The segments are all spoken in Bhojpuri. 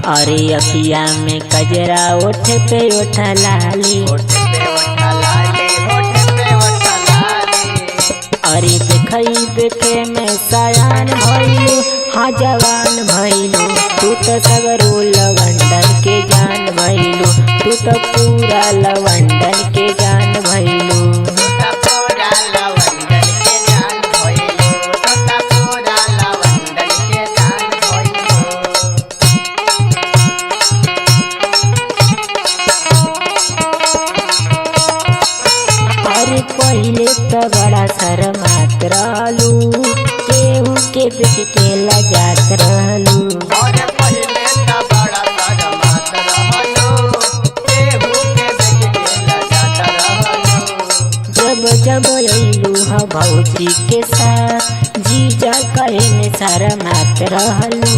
अरे अखिया में कजरा ओठ पे ओठ लाली, अरे देखई देखे में सयान भइलू, हाँ जवान भइलू। तू तो सगरो लवंडन के जान भइलू, तू तो पूरा लवंडन के जान भइलू। अरे पहले तो बड़ा शर्मात रहलू, केहू के देख के लजात रहलू। जब जब अइलू हा भौजी के साथ, जीजा कहे में शर्मात रहलू।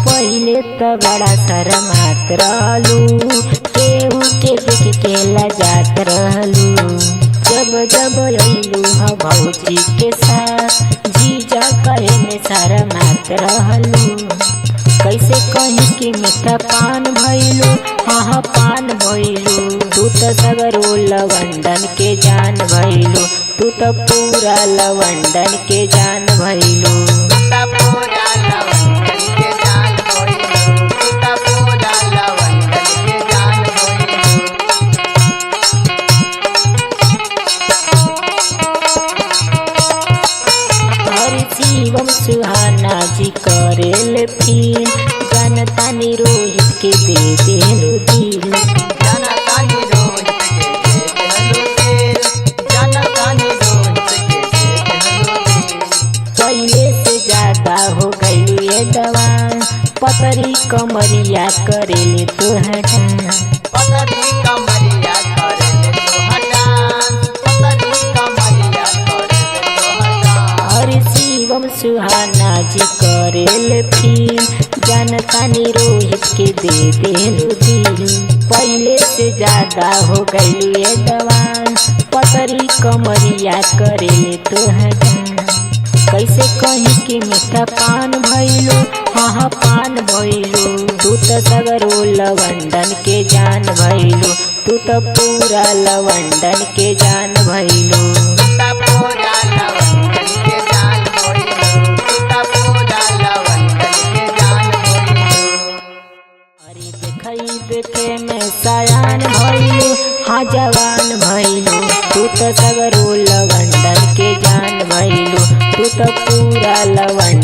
पहले तो बड़ा शर्मात रहलू, केहू के देख के लजात रहलू। जब जब अइलू हा भौजी के साथ, जीजा कहे में शर्मात रहलू। कैसे कहीं कि मीठा पान भइलू, हाँ पान भइलू। तू तो सगरो लवंडन के जान भइलू, तू तो पूरा लवंडन के जान भइलू। शिवम सुहाना जी करेल फील, जनता नी रोहित के दे देलू दिल। पहले से ज्यादा हो गई ये दवान, पतरी कमरिया करेले तो हटा। सुहाना जी करेल फील, जनता नी रोहित के दे देलू दिल। पहले से ज्यादा हो गई ये दवान, पतरी कमरिया करेले तो हटा। कैसे कहीं कि मीठा पान भइलू, हाँ पान भइलू। तू तो सगरो लवंडन के जान भइलू, तू तो पूरा लवंडन के जान भइलू। देखे में सयान भइलू, हाँ जवान भइलू। तू तो सगरो लवंडन के जान भइलू, तू तो पूरा लवंडन